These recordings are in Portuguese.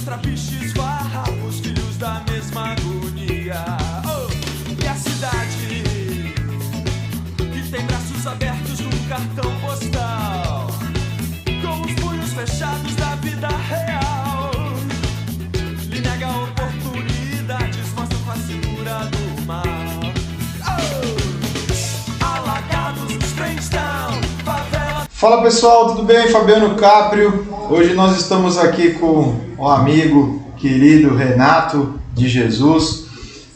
Trapiches, farrapos, filhos da mesma agonia. E a cidade que tem braços abertos num cartão postal, com os punhos fechados da vida real, lhe nega oportunidades, mostra com a cintura do mal. Alagados, Trenchtown, favela. Fala pessoal, tudo bem? Fabiano Caprio. Hoje nós estamos aqui com um amigo querido Renato de Jesus,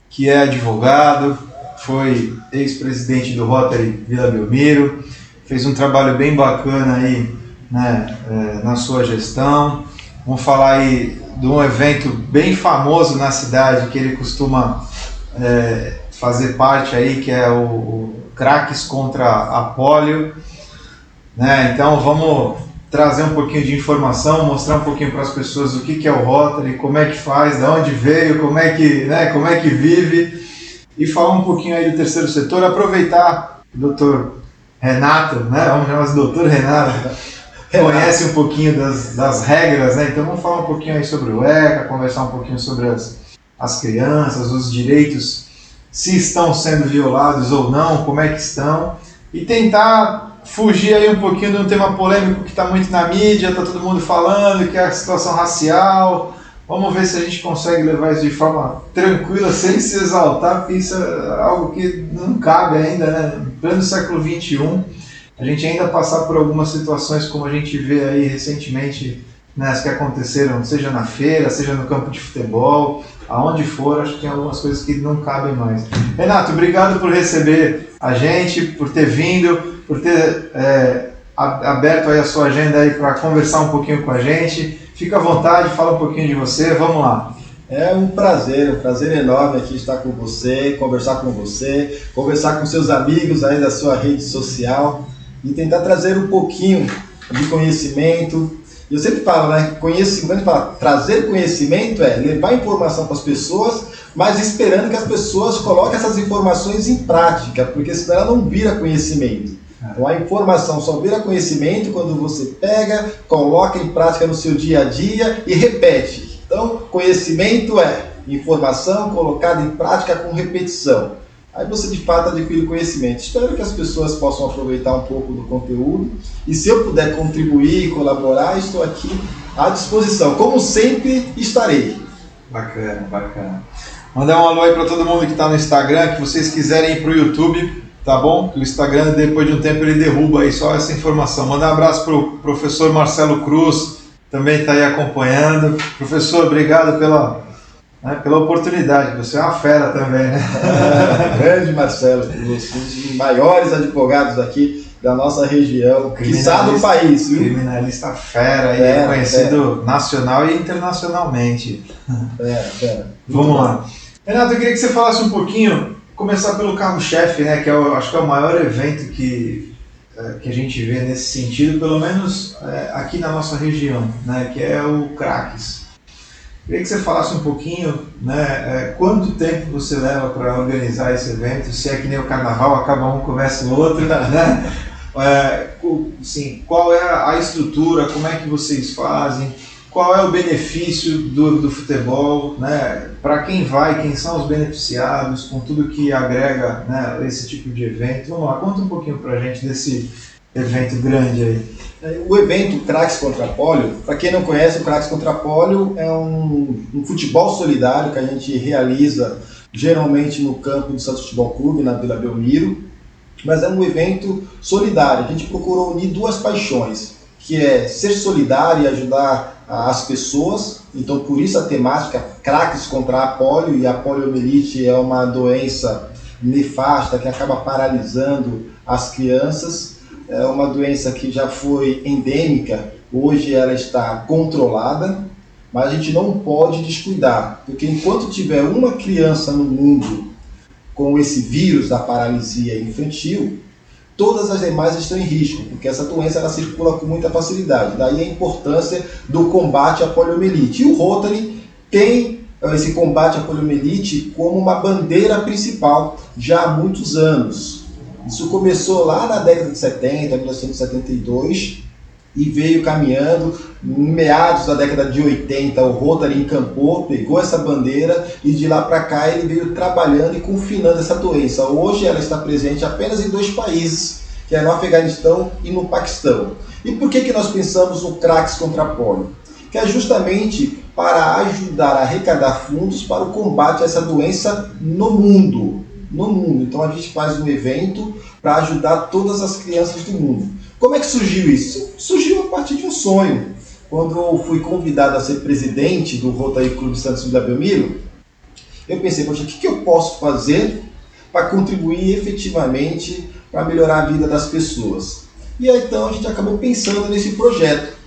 que é advogado, foi ex-presidente do Rotary Vila Belmiro, fez um trabalho bem bacana aí, né, na sua gestão. Vamos falar aí de um evento bem famoso na cidade que ele costuma fazer parte aí, que é o Craques contra a Polio, né? Então vamos trazer um pouquinho de informação, mostrar um pouquinho para as pessoas o que é o Rotary, como é que faz, de onde veio, como é que vive, e falar um pouquinho aí do terceiro setor, aproveitar o doutor Renato, né? Vamos chamar de doutor Renato, conhece um pouquinho das regras, né? Então vamos falar um pouquinho aí sobre o ECA, conversar um pouquinho sobre as crianças, os direitos, se estão sendo violados ou não, como é que estão, e tentar fugir aí um pouquinho de um tema polêmico que está muito na mídia, está todo mundo falando, que é a situação racial. Vamos ver se a gente consegue levar isso de forma tranquila, sem se exaltar, porque isso é algo que não cabe ainda, né? Em pleno século XXI, a gente ainda passar por algumas situações como a gente vê aí recentemente, né, as que aconteceram, seja na feira, seja no campo de futebol, aonde for, acho que tem algumas coisas que não cabem mais. Renato, obrigado por receber a gente, por ter vindo, por ter aberto aí a sua agenda aí para conversar um pouquinho com a gente. Fica à vontade, fala um pouquinho de você, vamos lá. É um prazer enorme aqui estar com você, conversar com seus amigos aí da sua rede social e tentar trazer um pouquinho de conhecimento. Eu sempre falo, né, trazer conhecimento é levar informação para as pessoas, mas esperando que as pessoas coloquem essas informações em prática, porque senão ela não vira conhecimento. Então a informação só vira conhecimento quando você pega, coloca em prática no seu dia a dia e repete. Então conhecimento é informação colocada em prática com repetição. Aí você de fato adquire conhecimento. Espero que as pessoas possam aproveitar um pouco do conteúdo e se eu puder contribuir e colaborar, estou aqui à disposição. Como sempre estarei. Bacana, bacana. Mandar um alô aí para todo mundo que está no Instagram, que vocês quiserem ir para o YouTube, tá bom? Que o Instagram, depois de um tempo, ele derruba aí só essa informação. Mandar um abraço para o professor Marcelo Cruz, também está aí acompanhando. Professor, obrigado pela oportunidade, você é uma fera também, né? Grande Marcelo Cruz, um dos maiores advogados aqui da nossa região, quiçá do país. Viu? Criminalista fera, aí, conhecido nacional e internacionalmente. Vamos lá. Renato, eu queria que você falasse um pouquinho, começar pelo carro-chefe, né, que acho que é o maior evento que a gente vê nesse sentido, pelo menos aqui na nossa região, né, que é o Craques. Queria que você falasse um pouquinho, né, quanto tempo você leva para organizar esse evento, se é que nem o carnaval, acaba um, começa o outro, né? Assim, qual é a estrutura, como é que vocês fazem, qual é o benefício do futebol, né, para quem vai, quem são os beneficiados, com tudo que agrega, né, esse tipo de evento. Vamos lá, conta um pouquinho para a gente desse evento grande aí. O evento Craques contra a Polio, para quem não conhece, o Craques contra a Polio é um futebol solidário que a gente realiza geralmente no campo do Santos Futebol Clube, na Vila Belmiro, mas é um evento solidário. A gente procurou unir duas paixões, que é ser solidário e ajudar as pessoas, então por isso a temática Craques contra a Polio, e a poliomielite é uma doença nefasta que acaba paralisando as crianças. É uma doença que já foi endêmica, hoje ela está controlada, mas a gente não pode descuidar, porque enquanto tiver uma criança no mundo com esse vírus da paralisia infantil, todas as demais estão em risco, porque essa doença ela circula com muita facilidade. Daí a importância do combate à poliomielite. E o Rotary tem esse combate à poliomielite como uma bandeira principal já há muitos anos. Isso começou lá na década de 70, 1972, e veio caminhando. Em meados da década de 80, o Rotary encampou, pegou essa bandeira e de lá para cá ele veio trabalhando e confinando essa doença. Hoje ela está presente apenas em 2 países, que é no Afeganistão e no Paquistão. E por que nós pensamos no CRAX contra a polio? Que é justamente para ajudar a arrecadar fundos para o combate a essa doença no mundo. Então a gente faz um evento para ajudar todas as crianças do mundo. Como é que surgiu isso? Surgiu a partir de um sonho. Quando eu fui convidado a ser presidente do Rotary Clube Santos Vila Belmiro, eu pensei, poxa, o que eu posso fazer para contribuir efetivamente para melhorar a vida das pessoas? E aí então a gente acabou pensando nesse projeto.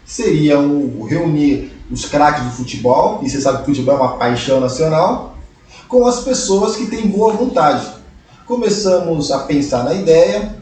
Seria reunir os craques do futebol, e você sabe que o futebol é uma paixão nacional, com as pessoas que têm boa vontade. Começamos a pensar na ideia,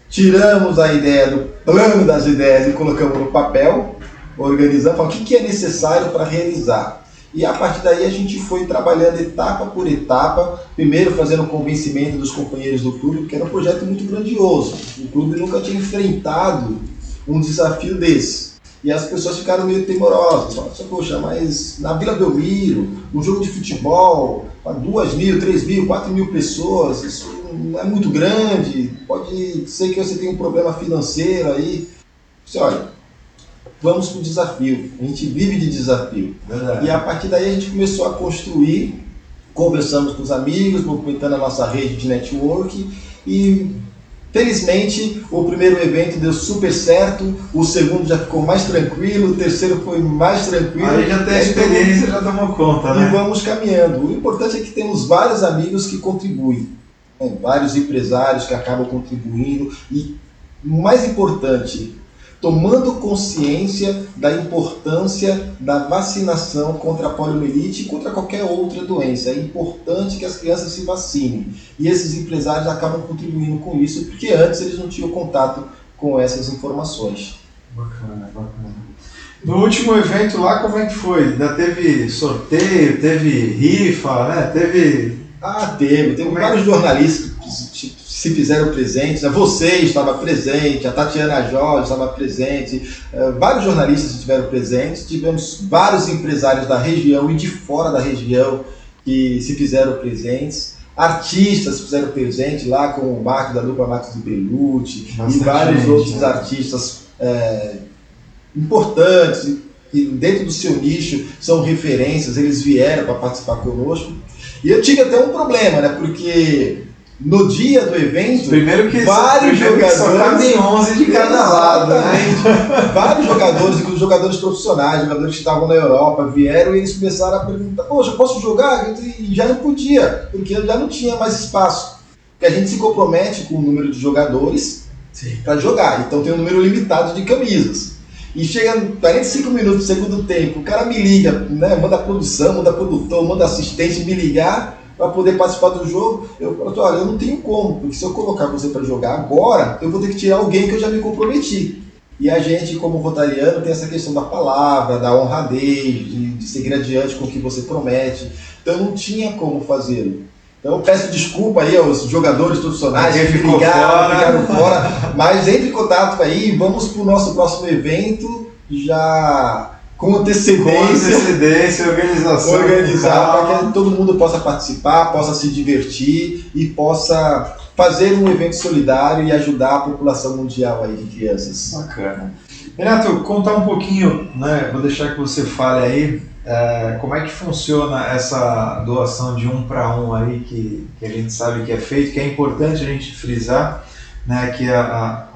tiramos a ideia do plano das ideias e colocamos no papel, organizamos, falamos o que é necessário para realizar. E a partir daí a gente foi trabalhando etapa por etapa, primeiro fazendo o convencimento dos companheiros do clube, porque era um projeto muito grandioso. O clube nunca tinha enfrentado um desafio desse. E as pessoas ficaram meio temorosas. Falaram, poxa, mas na Vila Belmiro, um jogo de futebol, para 2.000, 3.000, 4.000 pessoas, isso não é muito grande, pode ser que você tenha um problema financeiro aí. Você olha, vamos para o desafio, a gente vive de desafio. Verdade. E a partir daí a gente começou a construir, conversamos com os amigos, movimentando a nossa rede de network e felizmente o primeiro evento deu super certo, o segundo já ficou mais tranquilo, o terceiro foi mais tranquilo. Aí já tem a experiência, já tomou conta, né? E vamos caminhando. O importante é que temos vários amigos que contribuem, né? Vários empresários que acabam contribuindo e, o mais importante, tomando consciência da importância da vacinação contra a poliomielite e contra qualquer outra doença. É importante que as crianças se vacinem. E esses empresários acabam contribuindo com isso, porque antes eles não tinham contato com essas informações. Bacana, bacana. No último evento lá, como é que foi? Ainda teve sorteio, teve rifa, né? Teve Vários jornalistas que se fizeram presentes, você estava presente, a Tatiana Jorge estava presente, vários jornalistas estiveram presentes, tivemos vários empresários da região e de fora da região que se fizeram presentes, artistas se fizeram presentes lá com o Marcos da dupla Marcos do Belucci e vários outros artistas importantes que dentro do seu nicho são referências, eles vieram para participar conosco. E eu tive até um problema, né? Porque no dia do evento, vários jogadores, só cabem 11 de cada lado, né? Vários jogadores, inclusive jogadores profissionais, jogadores que estavam na Europa, vieram e eles começaram a perguntar, poxa, posso jogar? E já não podia, porque já não tinha mais espaço. Porque a gente se compromete com o número de jogadores para jogar, então tem um número limitado de camisas. E chega 45 minutos do segundo tempo, o cara me liga, né? Manda produção, manda produtor, manda assistente me ligar para poder participar do jogo. Eu falo, olha, eu não tenho como, porque se eu colocar você para jogar agora, eu vou ter que tirar alguém que eu já me comprometi. E a gente, como rotariano, tem essa questão da palavra, da honradez, de seguir adiante com o que você promete. Então eu não tinha como fazê-lo. Então eu peço desculpa aí aos jogadores profissionais que ficaram fora, mas entre em contato aí, vamos para o nosso próximo evento já com antecedência, organizar para que todo mundo possa participar, possa se divertir e possa fazer um evento solidário e ajudar a população mundial aí de crianças. Bacana. Renato, contar um pouquinho, né? Vou deixar que você fale aí. Como é que funciona essa doação de 1 para 1 aí que a gente sabe que é feito, que é importante a gente frisar, né, que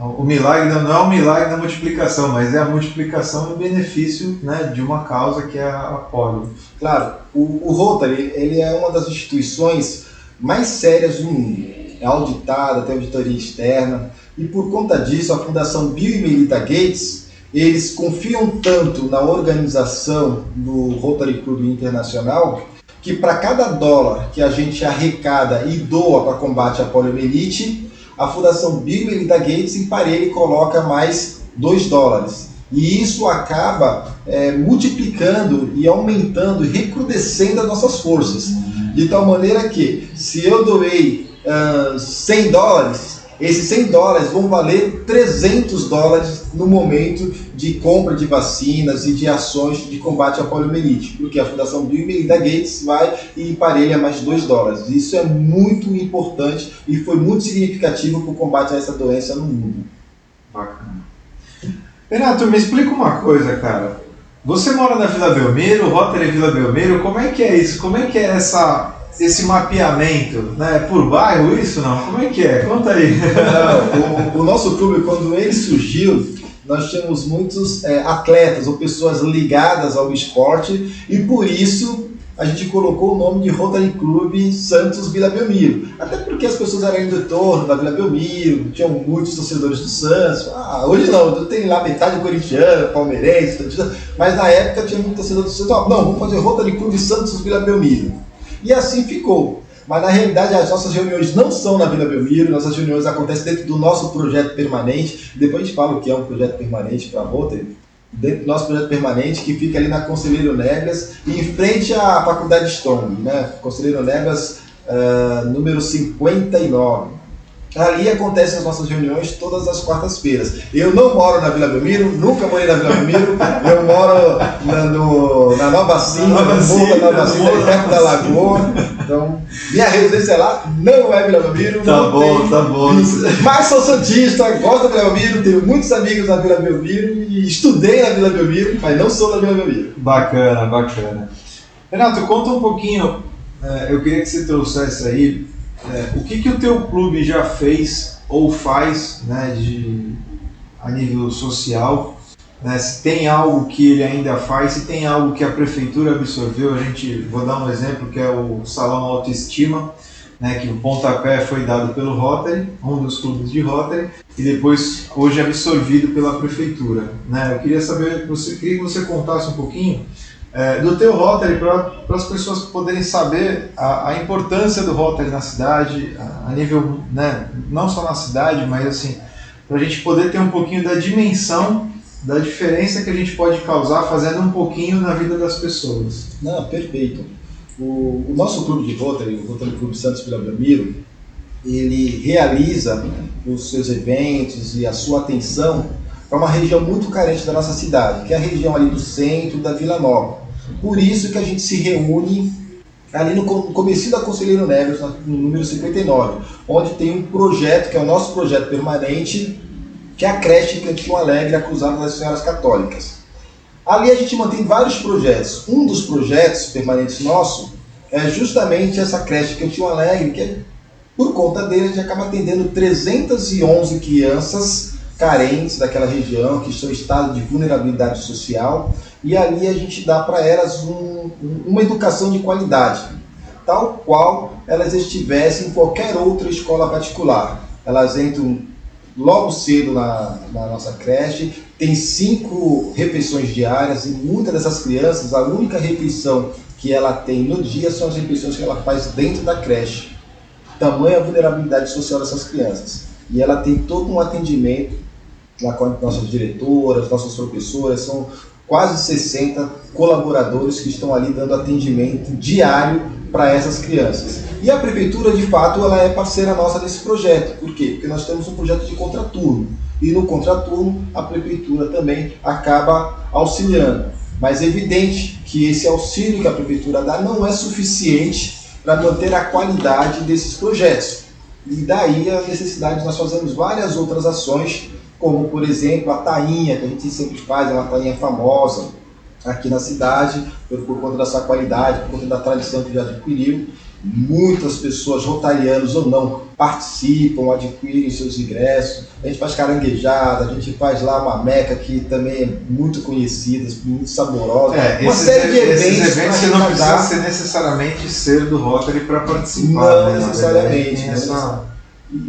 o milagre não é o milagre da multiplicação, mas é a multiplicação em benefício, né, de uma causa que é a polio. Claro, o Rotary ele é uma das instituições mais sérias do mundo, é auditada, tem auditoria externa, e por conta disso a Fundação Bill e Melinda Gates eles confiam tanto na organização do Rotary Club Internacional que para cada dólar que a gente arrecada e doa para combate à poliomielite, a Fundação Bill e Melinda Gates emparelha e coloca mais $2. E isso acaba multiplicando e aumentando e recrudescendo as nossas forças. De tal maneira que, se eu doei $100, esses $100 vão valer $300 no momento de compra de vacinas e de ações de combate à poliomielite, porque a Fundação Bill e Melinda Gates vai e emparelha mais $2. Isso é muito importante e foi muito significativo para o combate a essa doença no mundo. Bacana. Renato, me explica uma coisa, cara. Você mora na Vila Belmiro, Rotary Vila Belmiro, como é que é isso? Como é que é esse mapeamento, né? Por bairro isso não? Como é que é? Conta aí. O nosso clube, quando ele surgiu, nós tínhamos muitos atletas ou pessoas ligadas ao esporte e por isso a gente colocou o nome de Rotary Clube Santos Vila Belmiro. Até porque as pessoas eram do entorno da Vila Belmiro, tinham muitos torcedores do Santos. Hoje não, tem lá metade corintiano, palmeirense, mas na época tinha muito torcedor do Santos. Não, vamos fazer Rotary Clube Santos Vila Belmiro. E assim ficou. Mas na realidade as nossas reuniões não são na Vila Belmiro, nossas reuniões acontecem dentro do nosso projeto permanente. Depois a gente fala o que é um projeto permanente para a Rotary. Dentro do nosso projeto permanente, que fica ali na Conselheiro Negas, em frente à Faculdade Strong, né? Conselheiro Negas, número 59. Ali acontecem as nossas reuniões todas as quartas-feiras. Eu não moro na Vila Belmiro, nunca morei na Vila Belmiro, eu moro na Nova Cinta, perto da Lagoa. Então, minha residência lá não é Vila Belmiro. Tá bom. Mas sou santista, gosto da Vila Belmiro, tenho muitos amigos na Vila Belmiro e estudei na Vila Belmiro, mas não sou da Vila Belmiro. Bacana. Renato, conta um pouquinho, eu queria que você trouxesse aí, o que o teu clube já fez ou faz, né, a nível social, né, se tem algo que ele ainda faz, se tem algo que a prefeitura absorveu. Vou dar um exemplo, que é o Salão Autoestima, né, que o pontapé foi dado pelo Rotary, um dos clubes de Rotary, e depois hoje absorvido pela prefeitura, né. Eu queria saber, queria que você contasse um pouquinho do teu Rotary, para as pessoas poderem saber a importância do Rotary na cidade, a nível, né, não só na cidade, mas assim, para a gente poder ter um pouquinho da dimensão da diferença que a gente pode causar fazendo um pouquinho na vida das pessoas. Não, perfeito. O nosso clube de Rotary, o Rotary Clube Santos Vila Belmiro, ele realiza os seus eventos e a sua atenção para uma região muito carente da nossa cidade, que é a região ali do centro da Vila Nova. Por isso que a gente se reúne ali no comecinho da Conselheiro Neves, no número 59, onde tem um projeto, que é o nosso projeto permanente, que é a creche Cantinho Alegre, a Cruzada das Senhoras Católicas. Ali a gente mantém vários projetos. Um dos projetos permanentes nosso é justamente essa creche Cantinho Alegre, que por conta dele a gente acaba atendendo 311 crianças carentes daquela região, que estão em estado de vulnerabilidade social, e ali a gente dá para elas uma educação de qualidade, tal qual elas estivessem em qualquer outra escola particular. Elas entram logo cedo na nossa creche, tem 5 refeições diárias, e muitas dessas crianças, a única refeição que ela tem no dia são as refeições que ela faz dentro da creche. Tamanha a vulnerabilidade social dessas crianças. E ela tem todo um atendimento lá com nossas diretoras, nossas professoras, são quase 60 colaboradores que estão ali dando atendimento diário para essas crianças. E a prefeitura, de fato, ela é parceira nossa nesse projeto. Por quê? Porque nós temos um projeto de contraturno. E no contraturno, a prefeitura também acaba auxiliando. Mas é evidente que esse auxílio que a prefeitura dá não é suficiente para manter a qualidade desses projetos. E daí a necessidade de nós fazermos várias outras ações, como, por exemplo, a tainha, que a gente sempre faz, é uma tainha famosa aqui na cidade, por conta da sua qualidade, por conta da tradição que já adquiriu. Muitas pessoas, rotarianos ou não, participam, adquirem seus ingressos. A gente faz caranguejada, a gente faz lá uma meca que também é muito conhecida, muito saborosa. Uma série de eventos. Esses eventos que não precisam ser necessariamente ser do Rotary para participar. Não necessariamente.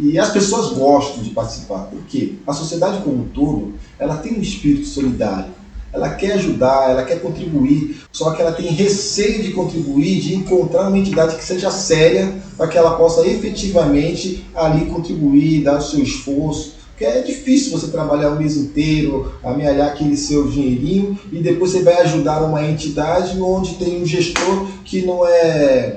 E as pessoas gostam de participar, porque a sociedade como um todo, ela tem um espírito solidário. Ela quer ajudar, ela quer contribuir, só que ela tem receio de contribuir, de encontrar uma entidade que seja séria para que ela possa efetivamente ali contribuir, dar o seu esforço. Porque é difícil você trabalhar o mês inteiro, amealhar aquele seu dinheirinho e depois você vai ajudar uma entidade onde tem um gestor que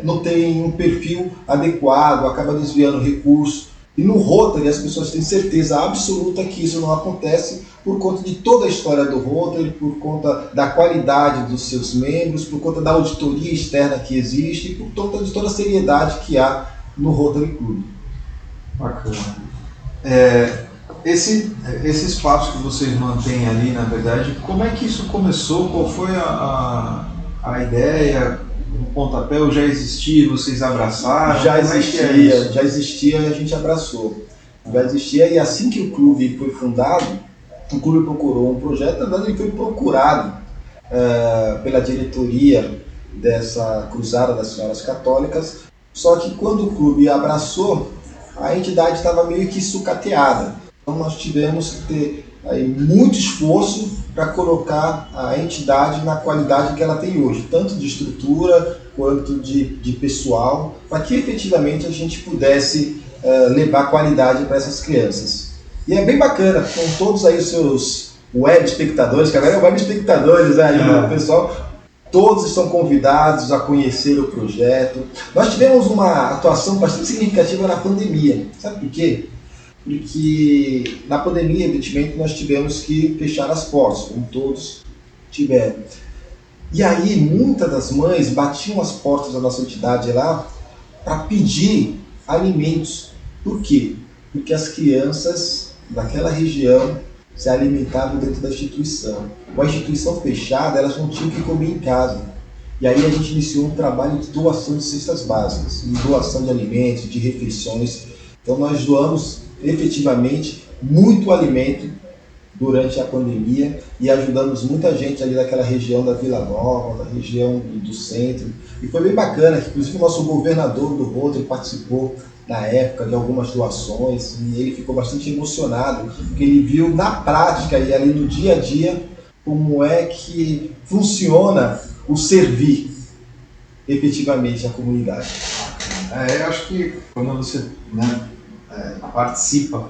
não tem um perfil adequado, acaba desviando recursos. E no Rotary as pessoas têm certeza absoluta que isso não acontece por conta de toda a história do Rotary, por conta da qualidade dos seus membros, por conta da auditoria externa que existe e por conta de toda a seriedade que há no Rotary Club. Bacana. Esse espaço que vocês mantêm ali, na verdade, como é que isso começou? Qual foi a ideia? O pontapé já existia, vocês abraçaram? Já existia e a gente abraçou. Já existia e assim que o clube foi fundado, o clube procurou um projeto, na verdade ele foi procurado pela diretoria dessa cruzada das senhoras católicas, só que quando o clube abraçou, a entidade estava meio que sucateada. Então nós tivemos que ter aí muito esforço para colocar a entidade na qualidade que ela tem hoje, tanto de estrutura quanto de pessoal, para que efetivamente a gente pudesse levar qualidade para essas crianças. E é bem bacana, com todos aí os seus web espectadores, que agora é web espectadores aí, o pessoal, todos estão convidados a conhecer o projeto. Nós tivemos uma atuação bastante significativa na pandemia. Sabe por quê? Porque na pandemia, evidentemente, nós tivemos que fechar as portas, como todos tiveram. E aí, muitas das mães batiam as portas da nossa entidade lá para pedir alimentos. Por quê? Porque as crianças daquela região se alimentavam dentro da instituição. Com a instituição fechada, elas não tinham que comer em casa. E aí a gente iniciou um trabalho de doação de cestas básicas, de doação de alimentos, de refeições. Então nós doamos efetivamente muito alimento durante a pandemia e ajudamos muita gente ali daquela região da Vila Nova, da região do centro. E foi bem bacana, que inclusive o nosso governador do Rotary participou na época de algumas doações e ele ficou bastante emocionado, porque ele viu na prática e ali no dia a dia como é que funciona o servir efetivamente a comunidade. Eu acho que quando você participa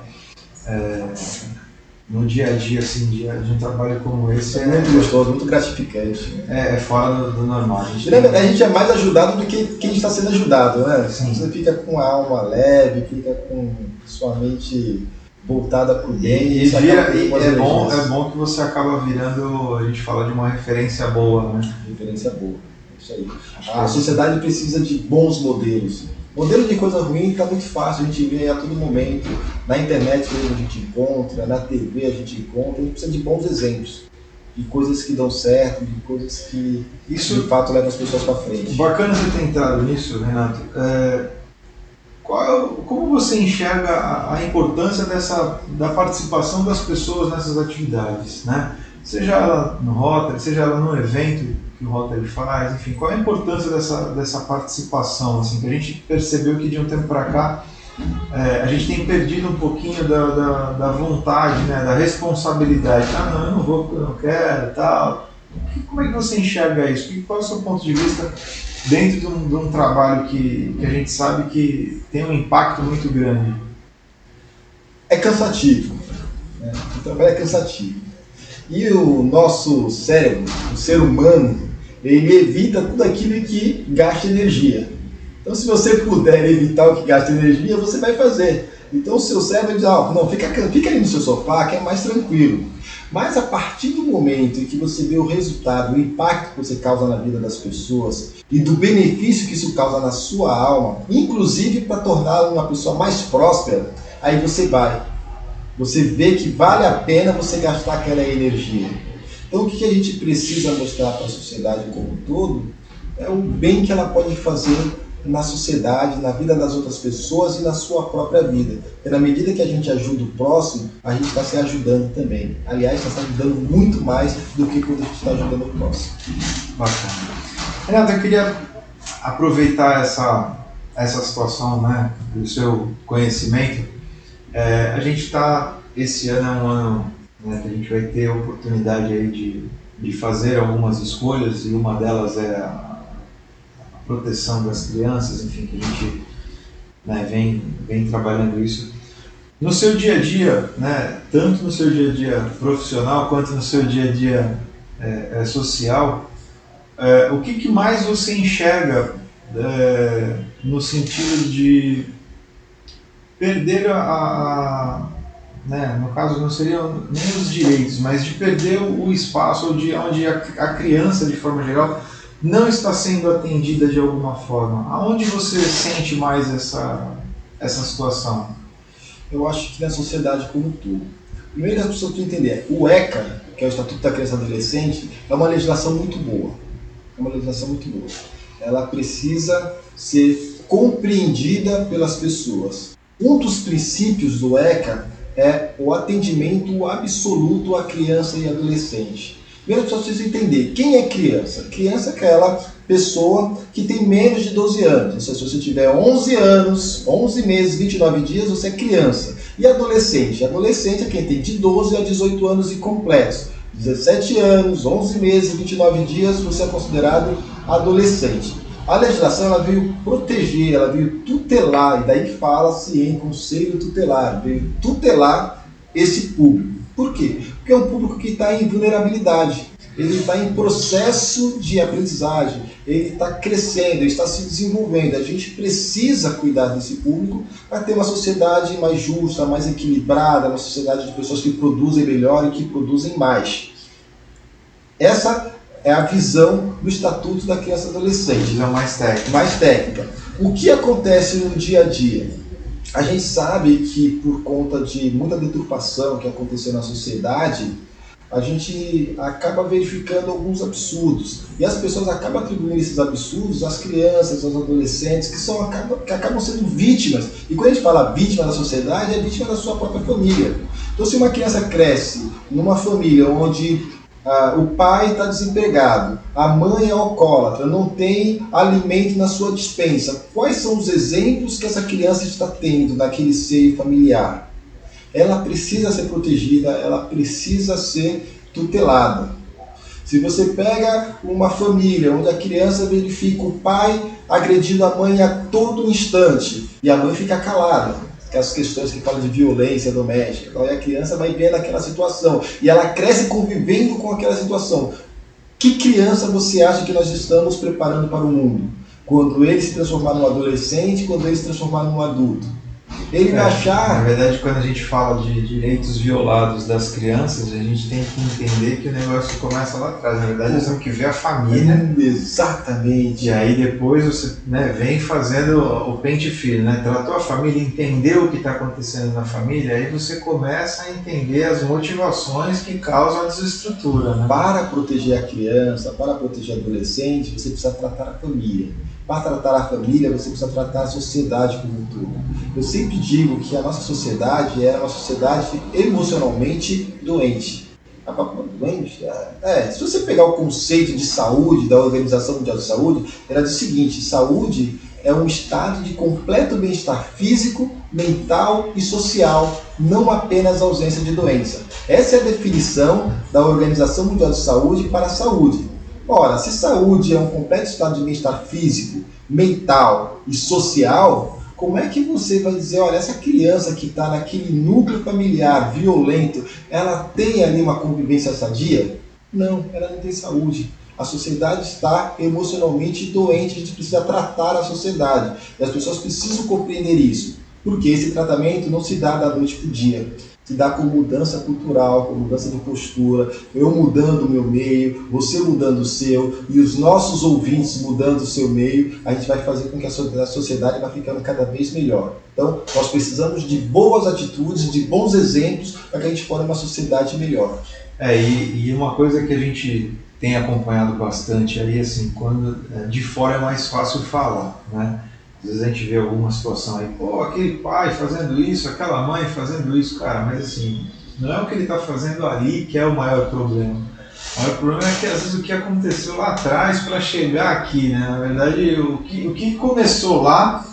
no dia a dia assim, de um trabalho como esse, é muito gostoso, muito gratificante. É fora do normal. A gente é mais ajudado do que quem está sendo ajudado, né? Sim. Você fica com a alma leve, fica com sua mente voltada para o bem. É bom que você acaba virando, a gente fala de uma referência boa, né? Referência boa, isso aí. A sociedade precisa de bons modelos. Modelo de coisa ruim está muito fácil, a gente vê a todo momento, na internet mesmo a gente encontra, na TV a gente encontra, a gente precisa de bons exemplos, de coisas que dão certo, de coisas que de fato levam as pessoas para frente. Bacana você ter entrado nisso, Renato. Como você enxerga a importância da participação das pessoas nessas atividades, né? Seja ela no Rotary, seja ela no evento que o Rotary faz, enfim, qual é a importância dessa participação, assim, que a gente percebeu que de um tempo para cá a gente tem perdido um pouquinho da vontade, né, da responsabilidade. Não, eu não vou porque eu não quero, tal. Como é que você enxerga isso? Qual é o seu ponto de vista dentro de um trabalho que a gente sabe que tem um impacto muito grande? É cansativo, né? O trabalho é cansativo. E o nosso cérebro, o ser humano, ele evita tudo aquilo que gasta energia. Então, se você puder evitar o que gasta energia, você vai fazer. Então, o seu cérebro diz, não, fica aí no seu sofá, que é mais tranquilo. Mas, a partir do momento em que você vê o resultado, o impacto que você causa na vida das pessoas e do benefício que isso causa na sua alma, inclusive para torná-la uma pessoa mais próspera, aí você vai. Você vê que vale a pena você gastar aquela energia. Então, o que a gente precisa mostrar para a sociedade como um todo é o bem que ela pode fazer na sociedade, na vida das outras pessoas e na sua própria vida. Porque na medida que a gente ajuda o próximo, a gente está se ajudando também. Aliás, está se ajudando muito mais do que quando a gente está ajudando o próximo. Bacana. Renato, eu queria aproveitar essa situação, né, do seu conhecimento. A gente está, esse ano é um ano né, que a gente vai ter a oportunidade aí de fazer algumas escolhas, e uma delas é a proteção das crianças, enfim, que a gente, né, vem trabalhando isso. No seu dia a dia, né, tanto no seu dia a dia profissional quanto no seu dia a dia social, o que mais você enxerga no sentido de perder né, no caso não seriam nem os direitos, mas de perder o espaço onde a criança, de forma geral, não está sendo atendida de alguma forma? Aonde você sente mais essa situação? Eu acho que na sociedade como um todo. Primeiro que as pessoas precisam entender, o ECA, que é o Estatuto da Criança e Adolescente, é uma legislação muito boa. É uma legislação muito boa. Ela precisa ser compreendida pelas pessoas. Um dos princípios do ECA é o atendimento absoluto à criança e adolescente. Primeiro, as pessoas precisam entender quem é criança. Criança é aquela pessoa que tem menos de 12 anos. Se você tiver 11 anos, 11 meses, 29 dias, você é criança. E adolescente? Adolescente é quem tem de 12 a 18 anos incompletos. 17 anos, 11 meses, 29 dias, você é considerado adolescente. A legislação ela veio proteger, ela veio tutelar, e daí fala-se em conselho tutelar, veio tutelar esse público. Por quê? Porque é um público que está em vulnerabilidade, ele está em processo de aprendizagem, ele está crescendo, ele está se desenvolvendo. A gente precisa cuidar desse público para ter uma sociedade mais justa, mais equilibrada, uma sociedade de pessoas que produzem melhor e que produzem mais. Essa é a visão do Estatuto da Criança e Adolescente. Visão mais técnica. Mais técnica. O que acontece no dia a dia? A gente sabe que por conta de muita deturpação que aconteceu na sociedade, a gente acaba verificando alguns absurdos. E as pessoas acabam atribuindo esses absurdos às crianças, aos adolescentes, que acabam sendo vítimas. E quando a gente fala vítima da sociedade, é vítima da sua própria família. Então, se uma criança cresce numa família onde o pai está desempregado, a mãe é alcoólatra, não tem alimento na sua despensa, quais são os exemplos que essa criança está tendo naquele seio familiar? Ela precisa ser protegida, ela precisa ser tutelada. Se você pega uma família onde a criança verifica o pai agredindo a mãe a todo instante e a mãe fica calada, aquelas questões que falam de violência doméstica, então a criança vai vendo aquela situação e ela cresce convivendo com aquela situação. Que criança você acha que nós estamos preparando para o mundo? Quando ele se transformar num adolescente, quando ele se transformar num adulto? Ele vai achar... Na verdade, quando a gente fala de direitos violados das crianças, a gente tem que entender que o negócio começa lá atrás. Na verdade, nós temos que ver a família. Exatamente. E aí depois você, né, vem fazendo o pente fino, né? Tratou a família, entendeu o que está acontecendo na família, aí você começa a entender as motivações que causam a desestrutura, né? Para proteger a criança, para proteger o adolescente, você precisa tratar a família. Para tratar a família, você precisa tratar a sociedade como um todo. Eu sempre digo que a nossa sociedade é uma sociedade emocionalmente doente. Doente? Se você pegar o conceito de saúde da Organização Mundial de Saúde, ela diz o seguinte: saúde é um estado de completo bem-estar físico, mental e social, não apenas ausência de doença. Essa é a definição da Organização Mundial de Saúde para a saúde. Ora, se saúde é um completo estado de bem-estar físico, mental e social, como é que você vai dizer, olha, essa criança que está naquele núcleo familiar violento, ela tem ali uma convivência sadia? Não, ela não tem saúde. A sociedade está emocionalmente doente, a gente precisa tratar a sociedade. E as pessoas precisam compreender isso, porque esse tratamento não se dá da noite para o dia. Se dá com mudança cultural, com mudança de postura, eu mudando o meu meio, você mudando o seu, e os nossos ouvintes mudando o seu meio, a gente vai fazer com que a sociedade vá ficando cada vez melhor. Então, nós precisamos de boas atitudes, de bons exemplos, para que a gente forme uma sociedade melhor. E uma coisa que a gente tem acompanhado bastante aí, assim, quando de fora é mais fácil falar, né? Às vezes a gente vê alguma situação aí, aquele pai fazendo isso, aquela mãe fazendo isso, cara, mas assim, não é o que ele está fazendo ali que é o maior problema. O maior problema é que às vezes o que aconteceu lá atrás para chegar aqui, né? Na verdade, o que começou lá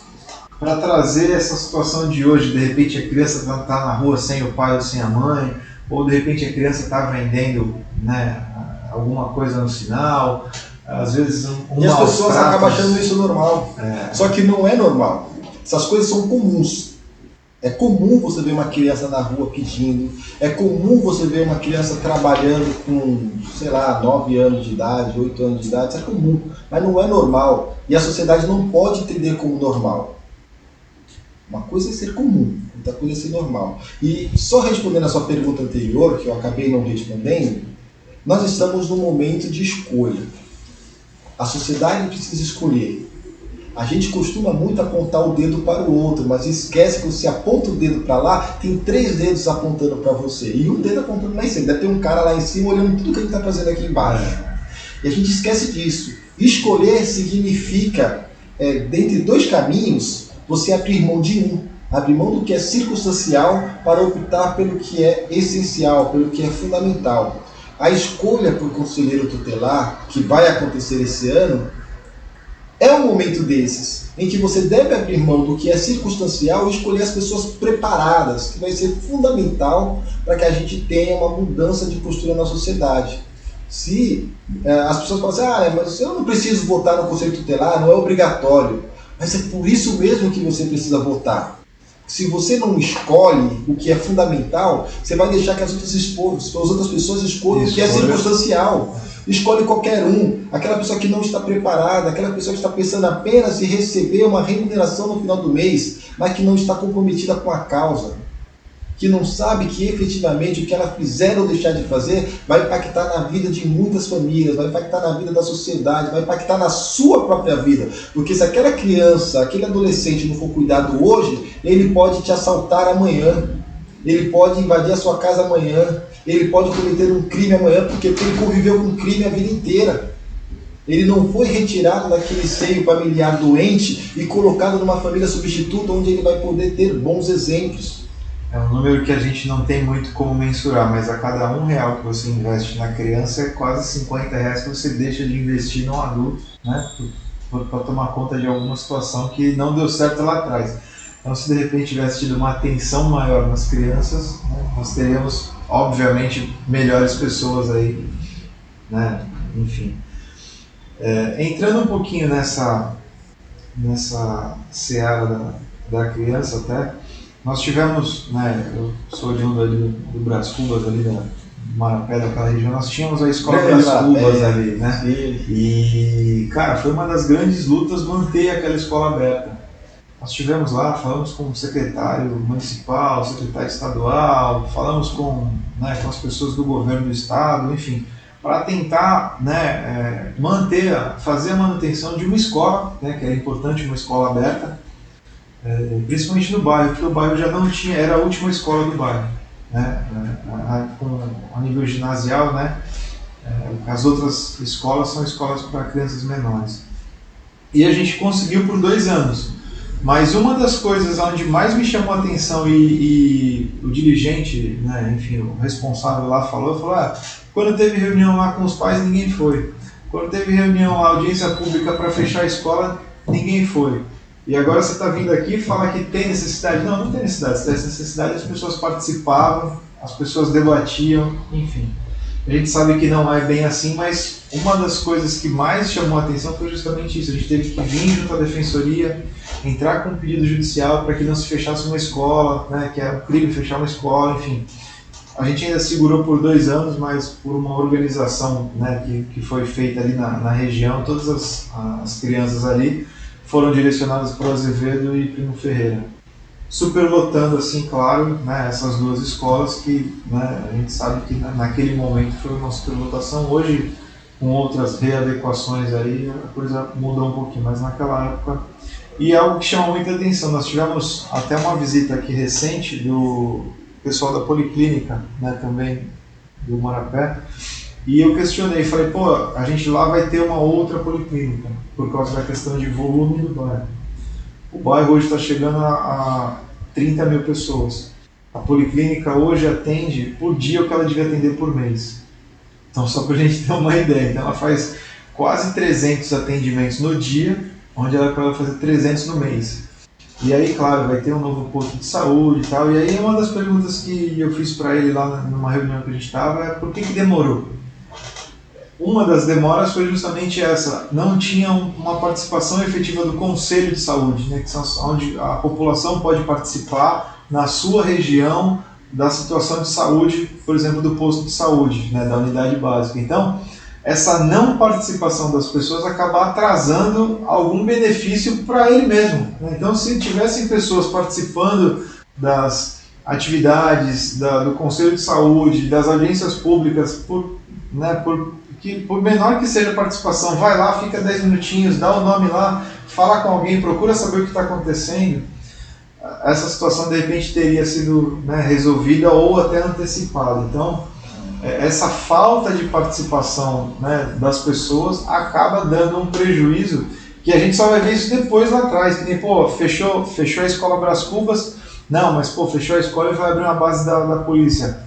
para trazer essa situação de hoje, de repente a criança está na rua sem o pai ou sem a mãe, ou de repente a criança está vendendo, né, alguma coisa no sinal, às vezes e as pessoas acabam achando isso normal. Só que não é normal. Essas coisas são comuns. É comum você ver uma criança na rua pedindo, é comum você ver uma criança trabalhando com, 9 anos de idade, 8 anos de idade, isso é comum, mas não é normal. E a sociedade não pode entender como normal. Uma coisa é ser comum, outra coisa é ser normal. E só respondendo a sua pergunta anterior, que eu acabei não respondendo, nós estamos num momento de escolha. A sociedade precisa escolher. A gente costuma muito apontar o dedo para o outro, mas esquece que você aponta o dedo para lá, tem 3 dedos apontando para você. E um dedo apontando lá em cima. Deve ter um cara lá em cima olhando tudo que a gente está fazendo aqui embaixo. E a gente esquece disso. Escolher significa, dentre 2 caminhos, você abrir mão de um. Abrir mão do que é circunstancial para optar pelo que é essencial, pelo que é fundamental. A escolha por conselheiro tutelar, que vai acontecer esse ano, é um momento desses, em que você deve abrir mão do que é circunstancial e escolher as pessoas preparadas, que vai ser fundamental para que a gente tenha uma mudança de postura na sociedade. Se as pessoas falam assim, mas eu não preciso votar no conselho tutelar, não é obrigatório. Mas é por isso mesmo que você precisa votar. Se você não escolhe o que é fundamental, você vai deixar que as outras pessoas escolham o que é circunstancial. Escolhe qualquer um, aquela pessoa que não está preparada, aquela pessoa que está pensando apenas em receber uma remuneração no final do mês, mas que não está comprometida com a causa, que não sabe que efetivamente o que ela fizer ou deixar de fazer vai impactar na vida de muitas famílias, vai impactar na vida da sociedade, vai impactar na sua própria vida. Porque se aquela criança, aquele adolescente não for cuidado hoje, ele pode te assaltar amanhã, ele pode invadir a sua casa amanhã, ele pode cometer um crime amanhã, porque ele conviveu com crime a vida inteira. Ele não foi retirado daquele seio familiar doente e colocado numa família substituta onde ele vai poder ter bons exemplos. É um número que a gente não tem muito como mensurar, mas a cada R$1 que você investe na criança é quase R$50 que você deixa de investir no adulto, né? Para tomar conta de alguma situação que não deu certo lá atrás. Então, se de repente tivesse tido uma atenção maior nas crianças, né, nós teríamos, obviamente, melhores pessoas aí, né? Enfim. Entrando um pouquinho nessa seara da criança até, nós tivemos, né, eu sou oriundo ali do Brás Cubas, ali da Marapé, daquela região, nós tínhamos a escola Brás Cubas ali, né? E, cara, foi uma das grandes lutas manter aquela escola aberta. Nós estivemos lá, falamos com o secretário municipal, secretário estadual, falamos com as pessoas do governo do estado, enfim, para tentar, né, fazer a manutenção de uma escola, né, que era importante, uma escola aberta, principalmente no bairro, porque o bairro já não tinha, era a última escola do bairro, né, a nível ginasial, né, as outras escolas são escolas para crianças menores. E a gente conseguiu por 2 anos. Mas uma das coisas onde mais me chamou a atenção e o dirigente, né, enfim, o responsável lá falou, quando teve reunião lá com os pais, ninguém foi. Quando teve reunião, audiência pública para fechar a escola, ninguém foi. E agora você está vindo aqui e fala que tem necessidade. Não, não tem necessidade. Se tivesse necessidade, as pessoas participavam, as pessoas debatiam, enfim. A gente sabe que não é bem assim, mas uma das coisas que mais chamou a atenção foi justamente isso. A gente teve que vir junto à defensoria, entrar com um pedido judicial para que não se fechasse uma escola, né, que é um crime fechar uma escola, enfim. A gente ainda segurou por 2 anos, mas por uma organização, né, que foi feita ali na região, todas as crianças ali foram direcionadas para o Azevedo e Primo Ferreira. Superlotando, assim, claro, né, essas 2 escolas que, né, a gente sabe que naquele momento foi uma superlotação. Hoje, com outras readequações aí, a coisa mudou um pouquinho, mas naquela época... E algo que chama muita atenção, nós tivemos até uma visita aqui recente do pessoal da Policlínica, né, também do Marapé, e eu questionei, falei, a gente lá vai ter uma outra Policlínica, por causa da questão de volume do bairro. O bairro hoje está chegando a 30 mil pessoas. A Policlínica hoje atende por dia o que ela devia atender por mês. Então, só para a gente ter uma ideia, então, ela faz quase 300 atendimentos no dia, onde ela pode fazer 300 no mês. E aí, claro, vai ter um novo posto de saúde e tal. E aí uma das perguntas que eu fiz para ele lá numa reunião que a gente estava é por que demorou? Uma das demoras foi justamente essa, não tinha uma participação efetiva do Conselho de Saúde, né, que são onde a população pode participar na sua região da situação de saúde, por exemplo, do posto de saúde, né, da unidade básica. Então, essa não participação das pessoas acaba atrasando algum benefício para ele mesmo, né? Então, se tivessem pessoas participando das atividades do Conselho de Saúde, das agências públicas, por menor que seja a participação, vai lá, fica 10 minutinhos, dá o nome lá, fala com alguém, procura saber o que está acontecendo, essa situação de repente teria sido, né, resolvida ou até antecipada. Então, essa falta de participação, né, das pessoas acaba dando um prejuízo que a gente só vai ver isso depois lá atrás, que nem, fechou a escola Brás Cubas, não, mas fechou a escola e vai abrir uma base da polícia.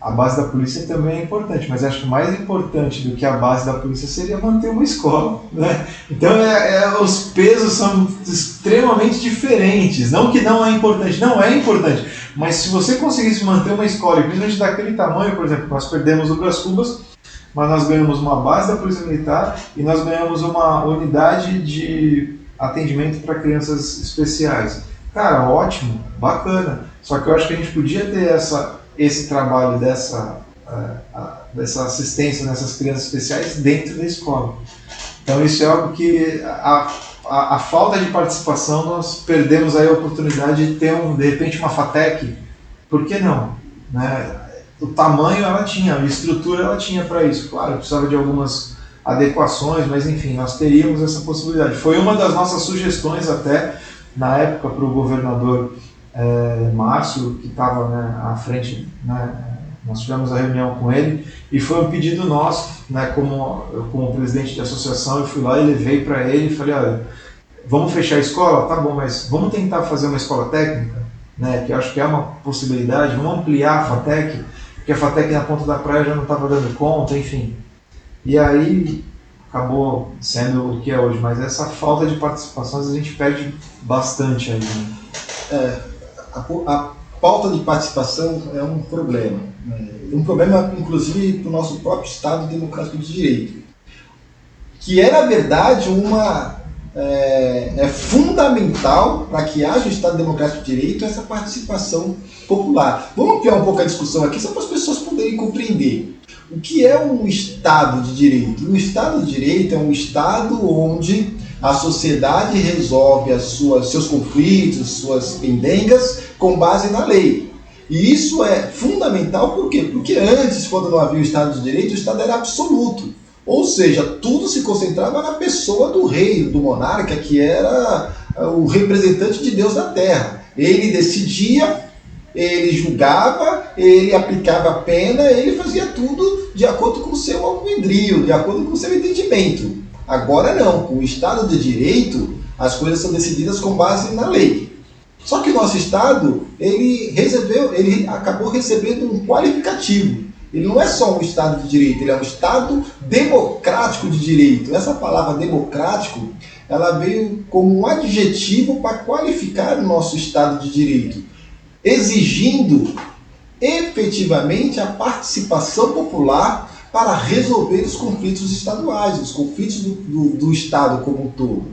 A base da polícia também é importante, mas acho que mais importante do que a base da polícia seria manter uma escola, né? Então os pesos são extremamente diferentes. Não que não é importante, não é importante, mas se você conseguisse manter uma escola, principalmente daquele tamanho, por exemplo, nós perdemos o Brás Cubas, mas nós ganhamos uma base da Polícia Militar e nós ganhamos uma unidade de atendimento para crianças especiais. Cara, ótimo, bacana, só que eu acho que a gente podia ter esse trabalho dessa assistência nessas crianças especiais dentro da escola. Então isso é algo que a falta de participação, nós perdemos aí a oportunidade de ter de repente uma FATEC, por que não? Né? O tamanho ela tinha, a estrutura ela tinha para isso, claro, precisava de algumas adequações, mas enfim, nós teríamos essa possibilidade. Foi uma das nossas sugestões até, na época, para o governador Márcio, que estava, né, à frente, né, nós tivemos a reunião com ele e foi um pedido nosso, né, como presidente de associação, eu fui lá e levei para ele e falei, olha, vamos fechar a escola? Tá bom, mas vamos tentar fazer uma escola técnica, né, que eu acho que é uma possibilidade, vamos ampliar a FATEC, porque a FATEC na ponta da praia já não estava dando conta, enfim. E aí acabou sendo o que é hoje, mas essa falta de participação a gente perde bastante aí, né? A falta de participação é um problema. Um problema, inclusive, para o nosso próprio Estado Democrático de Direito, que é, na verdade, é fundamental para que haja o Estado Democrático de Direito essa participação popular. Vamos ampliar um pouco a discussão aqui, só para as pessoas poderem compreender. O que é um Estado de Direito? Um Estado de Direito é um Estado onde a sociedade resolve seus conflitos, suas pendengas, com base na lei. E isso é fundamental, por quê? Porque antes, quando não havia o Estado de Direito, o Estado era absoluto. Ou seja, tudo se concentrava na pessoa do rei, do monarca, que era o representante de Deus na terra. Ele decidia, ele julgava, ele aplicava a pena, ele fazia tudo de acordo com o seu albedrio, de acordo com o seu entendimento. Agora não, com o Estado de Direito, as coisas são decididas com base na lei. Só que o nosso Estado, ele acabou recebendo um qualificativo. Ele não é só um Estado de Direito, ele é um Estado democrático de direito. Essa palavra democrático, ela veio como um adjetivo para qualificar o nosso Estado de Direito, exigindo efetivamente a participação popular para resolver os conflitos estaduais, os conflitos do Estado como um todo.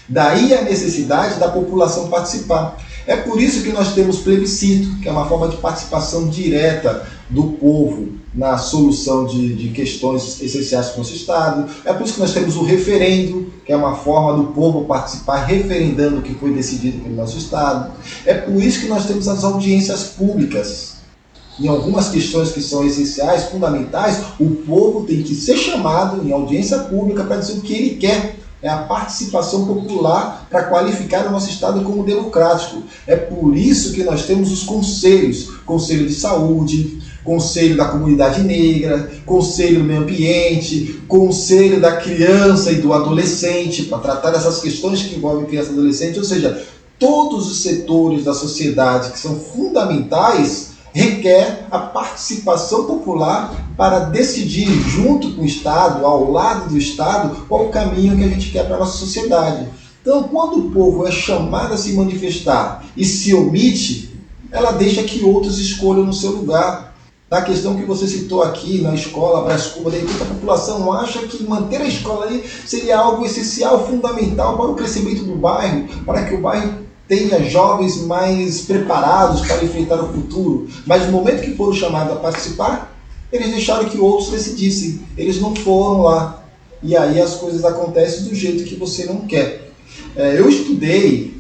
Daí a necessidade da população participar. É por isso que nós temos plebiscito, que é uma forma de participação direta do povo na solução de questões essenciais para o nosso Estado. É por isso que nós temos o referendo, que é uma forma do povo participar referendando o que foi decidido pelo nosso Estado. É por isso que nós temos as audiências públicas. Em algumas questões que são essenciais, fundamentais, o povo tem que ser chamado em audiência pública para dizer o que ele quer. É a participação popular para qualificar o nosso Estado como democrático. É por isso que nós temos os conselhos, Conselho de Saúde, Conselho da Comunidade Negra, Conselho do Meio Ambiente, Conselho da Criança e do Adolescente, para tratar dessas questões que envolvem criança e adolescente, ou seja, todos os setores da sociedade que são fundamentais requer a participação popular para decidir junto com o Estado, ao lado do Estado, qual o caminho que a gente quer para a nossa sociedade. Então, quando o povo é chamado a se manifestar e se omite, ela deixa que outros escolham no seu lugar. Na questão que você citou aqui, na escola Brás Cubas, de repente a população acha que manter a escola ali seria algo essencial, fundamental para o crescimento do bairro, para que o bairro tenha jovens mais preparados para enfrentar o futuro. Mas no momento que foram chamados a participar, eles deixaram que outros decidissem. Eles não foram lá. E aí as coisas acontecem do jeito que você não quer. Eu estudei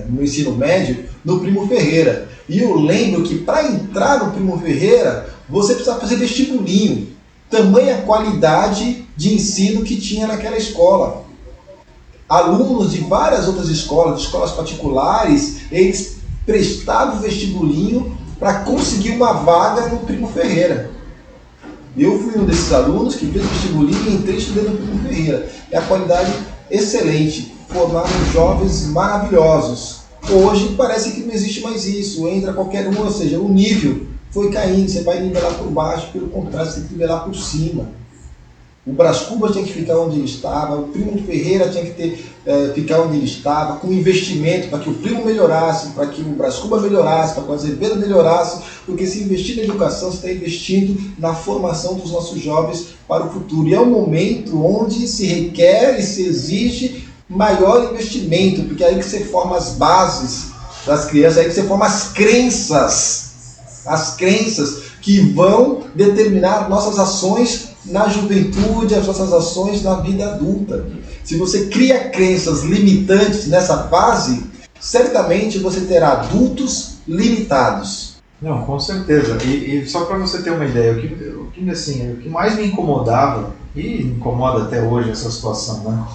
no ensino médio no Primo Ferreira. E eu lembro que para entrar no Primo Ferreira, você precisava fazer vestibulinho. Tamanha qualidade de ensino que tinha naquela escola. Alunos de várias outras escolas, de escolas particulares, eles prestavam vestibulinho para conseguir uma vaga no Primo Ferreira. Eu fui um desses alunos que fez vestibulinho e entrei estudando no Primo Ferreira. E a qualidade excelente, formaram jovens maravilhosos. Hoje parece que não existe mais isso, entra qualquer um, ou seja, o nível foi caindo, você vai nivelar por baixo, pelo contrário, você tem que nivelar por cima. O Brás Cubas tinha que ficar onde ele estava, o Primo Ferreira tinha que ficar onde ele estava, com investimento para que o Primo melhorasse, para que o Brás Cubas melhorasse, para que o Azevedo melhorasse, porque se investir na educação, você está investindo na formação dos nossos jovens para o futuro. E é um momento onde se requer e se exige maior investimento, porque é aí que você forma as bases das crianças, é aí que você forma as crenças que vão determinar nossas ações na juventude, as nossas ações na vida adulta. Se você cria crenças limitantes nessa fase, certamente você terá adultos limitados. Não, com certeza. E só para você ter uma ideia, o que mais me incomodava, e incomoda até hoje essa situação, né?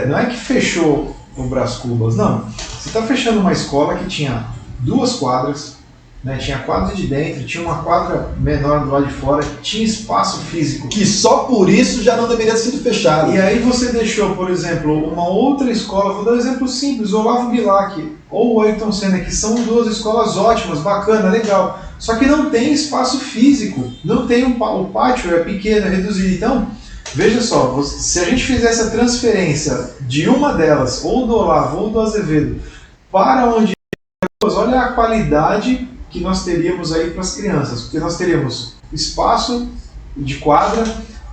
Não é que fechou o Brás Cubas, não. Você está fechando uma escola que tinha 2 quadras, né? Tinha quadra de dentro, tinha uma quadra menor do lado de fora, tinha espaço físico. Que só por isso já não deveria ter sido fechado. E aí você deixou, por exemplo, uma outra escola, vou dar um exemplo simples, Olavo Bilac ou o Ayrton Senna, que são 2 escolas ótimas, bacana, legal. Só que não tem espaço físico, não tem o pátio, é pequeno, é reduzido. Então, veja só, se a gente fizesse a transferência de uma delas, ou do Olavo ou do Azevedo, para onde... Olha a qualidade que nós teríamos aí para as crianças, porque nós teríamos espaço de quadra,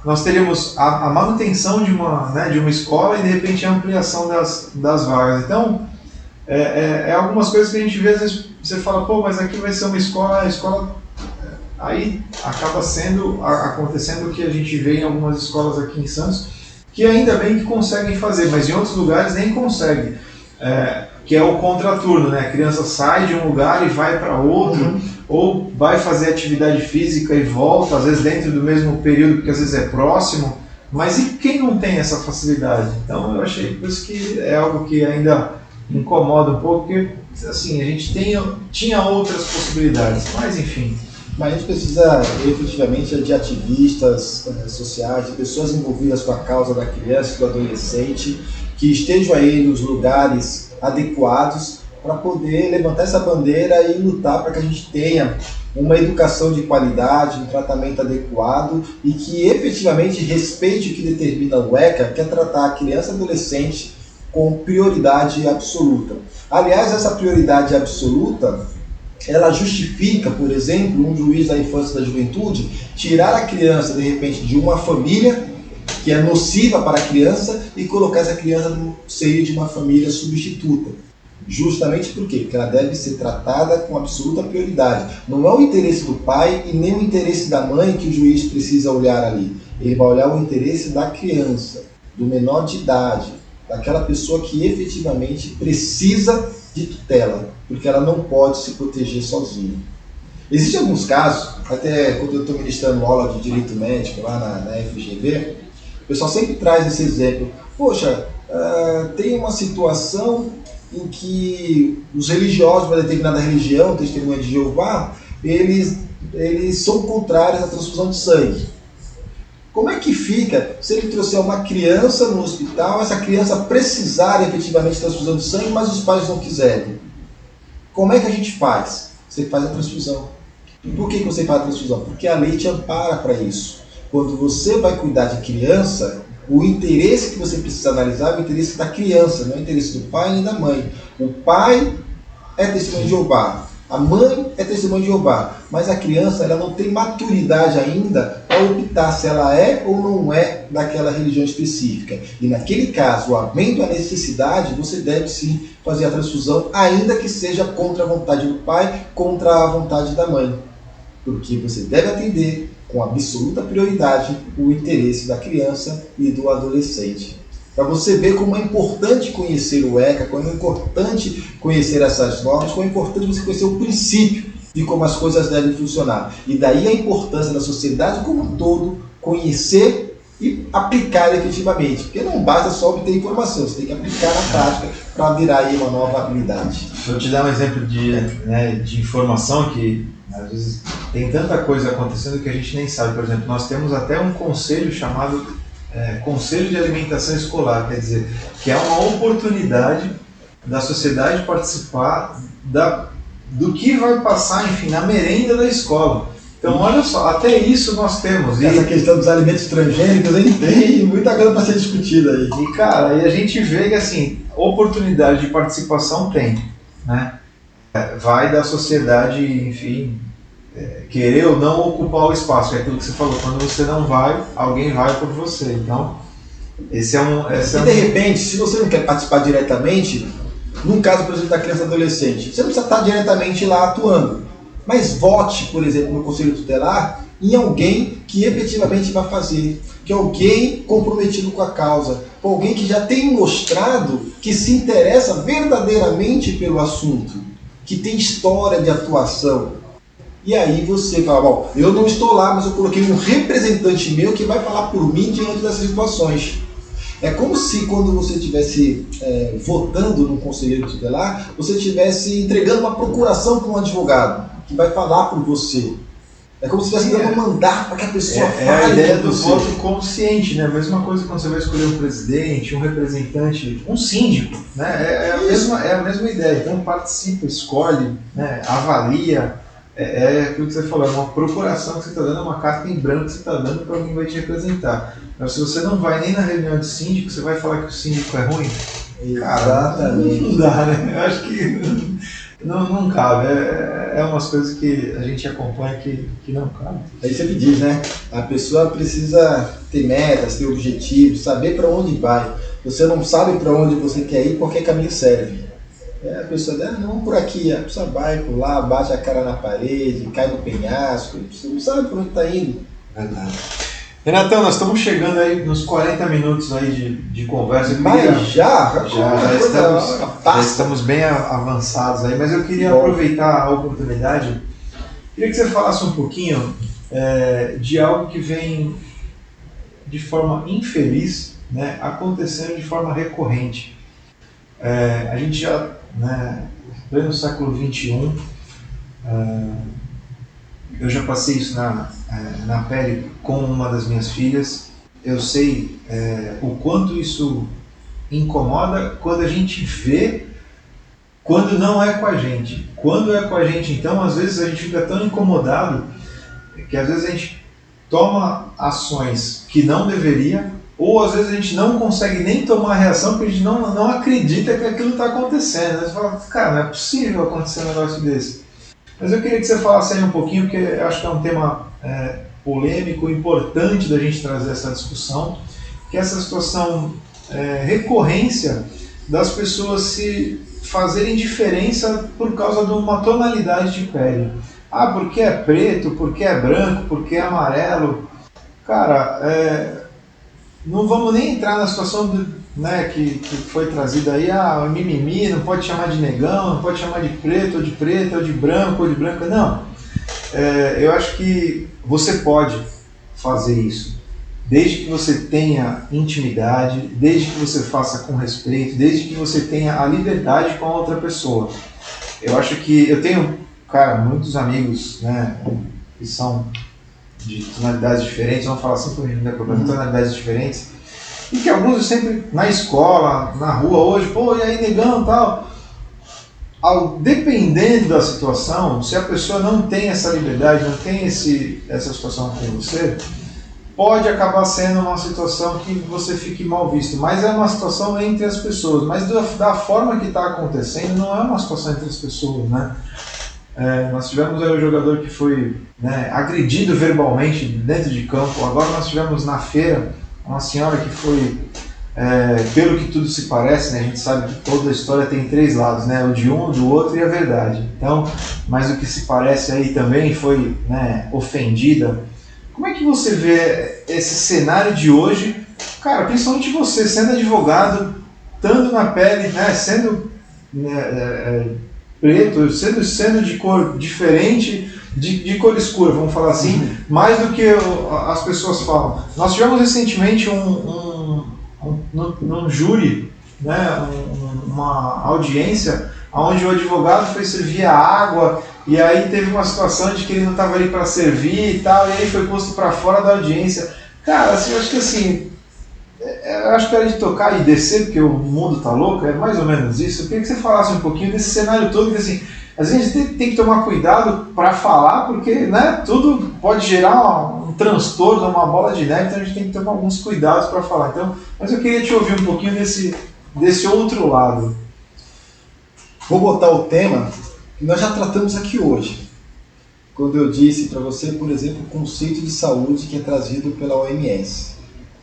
nós teríamos a manutenção de uma escola e de repente a ampliação das vagas. Então, algumas coisas que a gente vê, às vezes você fala, pô, mas aqui vai ser uma escola, aí acaba acontecendo o que a gente vê em algumas escolas aqui em Santos, que ainda bem que conseguem fazer, mas em outros lugares nem conseguem. Que é o contraturno, né? A criança sai de um lugar e vai para outro, ou vai fazer atividade física e volta, às vezes dentro do mesmo período, porque às vezes é próximo, mas e quem não tem essa facilidade? Então eu achei por isso que é algo que ainda me incomoda um pouco, porque assim, a gente tinha outras possibilidades, mas enfim. Mas a gente precisa efetivamente de ativistas sociais, de pessoas envolvidas com a causa da criança e do adolescente, que estejam aí nos lugares adequados para poder levantar essa bandeira e lutar para que a gente tenha uma educação de qualidade, um tratamento adequado e que efetivamente respeite o que determina o ECA, que é tratar a criança e adolescente com prioridade absoluta. Aliás, essa prioridade absoluta, ela justifica, por exemplo, um juiz da infância e da juventude tirar a criança, de repente, de uma família que é nociva para a criança e colocar essa criança no seio de uma família substituta. Justamente por quê? Porque ela deve ser tratada com absoluta prioridade. Não é o interesse do pai e nem o interesse da mãe que o juiz precisa olhar ali. Ele vai olhar o interesse da criança, do menor de idade, daquela pessoa que efetivamente precisa de tutela, porque ela não pode se proteger sozinha. Existem alguns casos, até quando eu estou ministrando aula de direito médico lá na FGV, o pessoal sempre traz esse exemplo. Poxa, tem uma situação em que os religiosos de uma determinada religião, testemunha de Jeová, eles são contrários à transfusão de sangue. Como é que fica se ele trouxer uma criança no hospital, essa criança precisar efetivamente de transfusão de sangue, mas os pais não quiserem? Como é que a gente faz? Você faz a transfusão. E por que você faz a transfusão? Porque a lei te ampara para isso. Quando você vai cuidar de criança, O interesse que você precisa analisar é o interesse da criança, não é o interesse do pai nem da mãe. O pai é testemunho de Jeová, a mãe é testemunho de Jeová, mas a criança ela não tem maturidade ainda para optar se ela é ou não é daquela religião específica. E naquele caso, havendo a necessidade, você deve sim fazer a transfusão, ainda que seja contra a vontade do pai, contra a vontade da mãe. Porque você deve atender com absoluta prioridade o interesse da criança e do adolescente. Para você ver como é importante conhecer o ECA, como é importante conhecer essas normas, como é importante você conhecer o princípio de como as coisas devem funcionar. E daí a importância da sociedade como um todo conhecer e aplicar efetivamente. Porque não basta só obter informação, você tem que aplicar na prática para virar aí uma nova habilidade. Vou te dar um exemplo de informação que às vezes tem tanta coisa acontecendo que a gente nem sabe. Por exemplo, nós temos até um conselho chamado Conselho de Alimentação Escolar, quer dizer, que é uma oportunidade da sociedade participar do que vai passar, enfim, na merenda da escola. Então, olha só, até isso nós temos. Essa questão dos alimentos transgênicos, a gente tem muita coisa para ser discutida aí. E, cara, e a gente vê que, assim, oportunidade de participação tem, né? Vai da sociedade, enfim, querer ou não ocupar o espaço. É aquilo que você falou, quando você não vai, alguém vai por você. Então, esse é um... de repente, se você não quer participar diretamente, num caso, por exemplo, da criança e adolescente, você não precisa estar diretamente lá atuando. Mas vote, por exemplo, no Conselho Tutelar em alguém que efetivamente vai fazer, que é alguém comprometido com a causa, alguém que já tem mostrado que se interessa verdadeiramente pelo assunto, que tem história de atuação. E aí você fala, bom, eu não estou lá, mas eu coloquei um representante meu que vai falar por mim diante dessas situações. É como se quando você estivesse votando no conselheiro tutelar, você estivesse entregando uma procuração para um advogado, que vai falar por você. É como se estivesse dando um mandato para que a pessoa fale. É a ideia do voto consciente, né? A mesma coisa quando você vai escolher um presidente, um representante, um síndico, né? É a mesma ideia. Então participa, escolhe, né? Avalia. É aquilo que você falou, é uma procuração que você está dando, é uma carta em branco que você está dando para alguém que vai te representar. Mas se você não vai nem na reunião de síndico, você vai falar que o síndico é ruim? Exatamente. Não dá, né? Eu acho que não cabe. É umas coisas que a gente acompanha que não cabe. Aí você me diz, né? A pessoa precisa ter metas, ter objetivos, saber para onde vai. Você não sabe para onde você quer ir, qualquer caminho serve. A pessoa diz, não, por aqui, a pessoa vai por lá, bate a cara na parede, cai no penhasco, você não sabe por onde está indo. Verdade. Renatão, nós estamos chegando aí nos 40 minutos aí de conversa. Mas já estamos bem avançados aí, mas eu queria aproveitar a oportunidade. Queria que você falasse um pouquinho de algo que vem de forma infeliz, né, acontecendo de forma recorrente. A gente já, né, no século XXI, eu já passei isso na pele com uma das minhas filhas. Eu sei o quanto isso incomoda quando a gente vê, quando não é com a gente. Quando é com a gente, então, às vezes a gente fica tão incomodado que às vezes a gente toma ações que não deveria, ou às vezes a gente não consegue nem tomar reação porque a gente não acredita que aquilo está acontecendo. Você fala, cara, não é possível acontecer um negócio desse. Mas eu queria que você falasse aí um pouquinho, porque eu acho que é um tema polêmico, importante da gente trazer essa discussão, que é essa situação, recorrência das pessoas se fazerem diferença por causa de uma tonalidade de pele. Ah, porque é preto, porque é branco, porque é amarelo. Cara, não vamos nem entrar na situação que foi trazida aí, mimimi, não pode chamar de negão, não pode chamar de preto, ou de preta, ou de branco, ou de branca, não. Eu acho que você pode fazer isso, desde que você tenha intimidade, desde que você faça com respeito, desde que você tenha a liberdade com a outra pessoa. Eu acho que eu tenho, cara, muitos amigos, né, que são de tonalidades diferentes, vamos falar assim, não tem problema, tonalidades diferentes, e que alguns eu sempre, na escola, na rua hoje, pô, e aí negão e tal. Dependendo da situação, se a pessoa não tem essa liberdade, não tem essa situação com você, pode acabar sendo uma situação que você fique mal visto, mas é uma situação entre as pessoas. Mas da forma que está acontecendo, não é uma situação entre as pessoas, né? Nós tivemos aí um jogador que foi, né, agredido verbalmente dentro de campo. Agora nós tivemos na feira uma senhora que foi, pelo que tudo se parece, né, a gente sabe que toda a história tem 3 lados, né, o de um, do outro e a verdade. Então, mas o que se parece aí também foi, né, ofendida. Como é que você vê esse cenário de hoje, cara, principalmente você sendo advogado, estando na pele, né, sendo preto, sendo de cor diferente, de cor escura, vamos falar assim, mais do que as pessoas falam. Nós tivemos recentemente num júri, né, uma audiência, onde o advogado foi servir a água, e aí teve uma situação de que ele não estava ali para servir e tal, e aí foi posto para fora da audiência. Cara, assim, eu acho que assim, eu acho que era de tocar e descer, porque o mundo tá louco, é mais ou menos isso. Eu queria que você falasse um pouquinho desse cenário todo, que assim, às vezes a gente tem que tomar cuidado para falar, porque, né, tudo pode gerar um transtorno, uma bola de neve, então a gente tem que tomar alguns cuidados para falar. Então, mas eu queria te ouvir um pouquinho desse outro lado. Vou botar o tema que nós já tratamos aqui hoje. Quando eu disse para você, por exemplo, o conceito de saúde que é trazido pela OMS.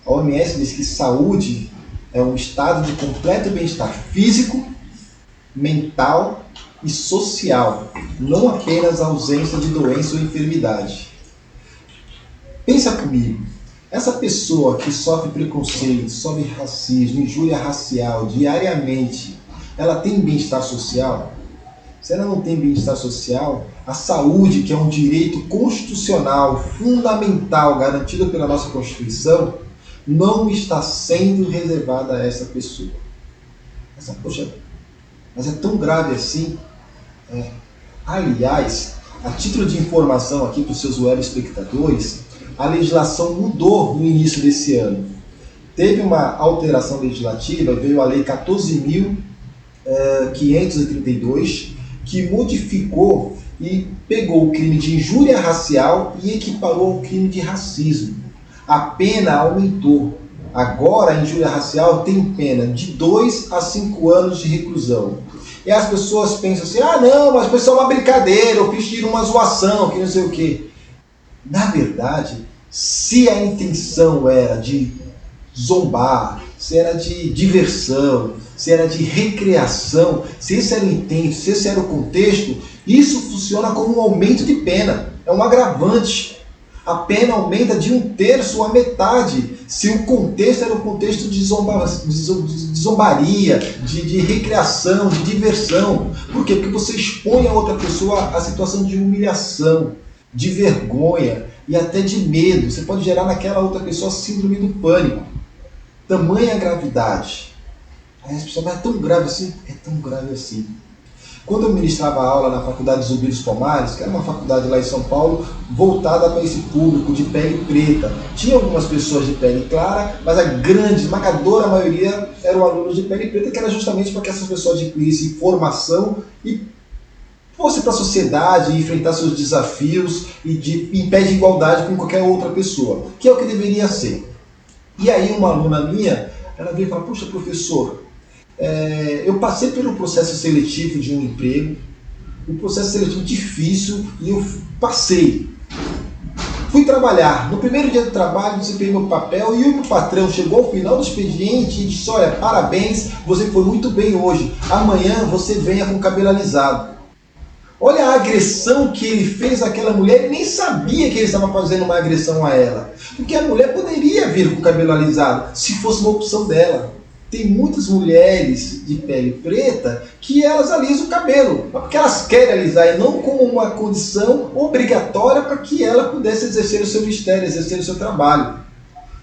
A OMS diz que saúde é um estado de completo bem-estar físico, mental e social, não apenas a ausência de doença ou enfermidade. Pensa comigo, essa pessoa que sofre preconceito, sofre racismo, injúria racial diariamente, ela tem bem-estar social? Se ela não tem bem-estar social, a saúde, que é um direito constitucional, fundamental, garantido pela nossa Constituição, não está sendo reservada a essa pessoa. Poxa, mas é tão grave assim? Aliás, a título de informação aqui para os seus web espectadores, a legislação mudou no início desse ano. Teve uma alteração legislativa, veio a Lei 14.532, que modificou e pegou o crime de injúria racial e equiparou ao crime de racismo. A pena aumentou. Agora a injúria racial tem pena de 2 a 5 anos de reclusão. E as pessoas pensam assim, não, mas foi só uma brincadeira, eu fiz uma zoação, que não sei o quê. Na verdade, se a intenção era de zombar, se era de diversão, se era de recreação, se esse era o intento, se esse era o contexto, isso funciona como um aumento de pena, é um agravante. A pena aumenta de 1/3 a metade, se o contexto era o contexto de zombaria, de recreação, de diversão. Por quê? Porque você expõe a outra pessoa a situação de humilhação, de vergonha e até de medo. Você pode gerar naquela outra pessoa síndrome do pânico. Tamanha gravidade. Aí as pessoas, mas é tão grave assim? É tão grave assim. Quando eu ministrava aula na Faculdade Zumbi dos Palmares, que era uma faculdade lá em São Paulo, voltada para esse público de pele preta. Tinha algumas pessoas de pele clara, mas a grande, esmagadora maioria eram alunos de pele preta, que era justamente para que essas pessoas adquirissem formação e fossem para a sociedade, enfrentar seus desafios em pé de igualdade com qualquer outra pessoa, que é o que deveria ser. E aí uma aluna minha, ela veio e falou, puxa professor, eu passei pelo processo seletivo de um emprego, um processo seletivo difícil, e eu passei. Fui trabalhar. No primeiro dia do trabalho, desempenhei meu papel e o meu patrão chegou ao final do expediente e disse, olha, parabéns, você foi muito bem hoje. Amanhã você venha com o cabelo alisado. Olha a agressão que ele fez àquela mulher, ele nem sabia que ele estava fazendo uma agressão a ela. Porque a mulher poderia vir com o cabelo alisado, se fosse uma opção dela. Tem muitas mulheres de pele preta que elas alisam o cabelo, porque elas querem alisar e não como uma condição obrigatória para que ela pudesse exercer o seu mistério, exercer o seu trabalho.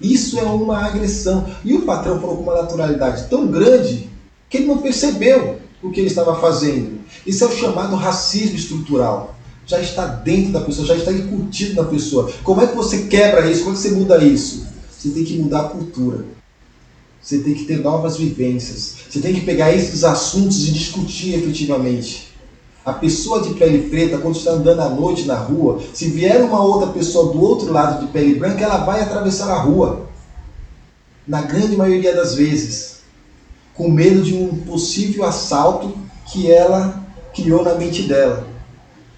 Isso é uma agressão. E o patrão falou com uma naturalidade tão grande que ele não percebeu o que ele estava fazendo. Isso é o chamado racismo estrutural. Já está dentro da pessoa, já está incutido na pessoa. Como é que você quebra isso? Como é que você muda isso? Você tem que mudar a cultura. Você tem que ter novas vivências. Você tem que pegar esses assuntos e discutir efetivamente. A pessoa de pele preta, quando está andando à noite na rua, se vier uma outra pessoa do outro lado de pele branca, ela vai atravessar a rua. Na grande maioria das vezes, com medo de um possível assalto que ela criou na mente dela.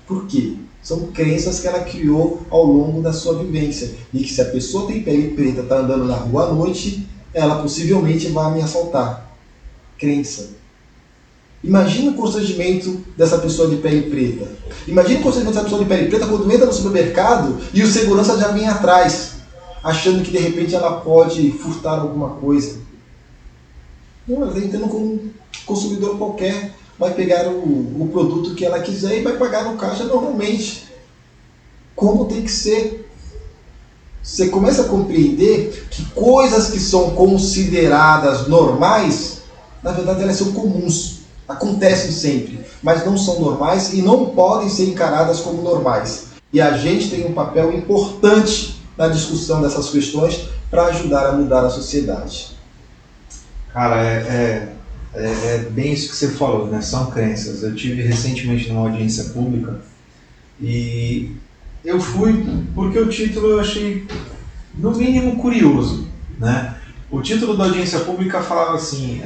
Por quê? São crenças que ela criou ao longo da sua vivência. E que se a pessoa tem pele preta e está andando na rua à noite, ela possivelmente vai me assaltar. Crença. Imagina o constrangimento dessa pessoa de pele preta. Imagina o constrangimento dessa pessoa de pele preta quando entra no supermercado e o segurança já vem atrás, achando que de repente ela pode furtar alguma coisa. Não, ela está entrando como um consumidor qualquer. Vai pegar o produto que ela quiser e vai pagar no caixa normalmente. Como tem que ser. Você começa a compreender que coisas que são consideradas normais, na verdade elas são comuns. Acontecem sempre, mas não são normais e não podem ser encaradas como normais. E a gente tem um papel importante na discussão dessas questões para ajudar a mudar a sociedade. Cara, é bem isso que você falou, né? São crenças. Eu tive recentemente numa audiência pública e eu fui porque o título eu achei, no mínimo, curioso, né? O título da audiência pública falava assim: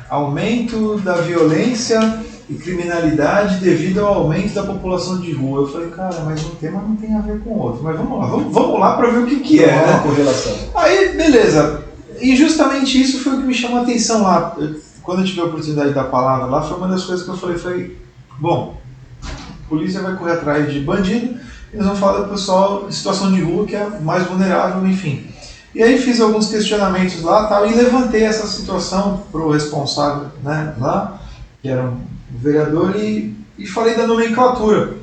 aumento da violência e criminalidade devido ao aumento da população de rua. Eu falei, cara, mas um tema não tem a ver com o outro. Mas vamos lá para ver o que é, né? Correlação. Aí, beleza. E justamente isso foi o que me chamou a atenção lá. Quando eu tive a oportunidade da palavra lá, foi uma das coisas que eu falei, bom, a polícia vai correr atrás de bandido e nós vamos falar do pessoal em situação de rua que é mais vulnerável, enfim. E aí fiz alguns questionamentos lá tal, e levantei essa situação para o responsável, né, lá, que era um vereador, e falei da nomenclatura.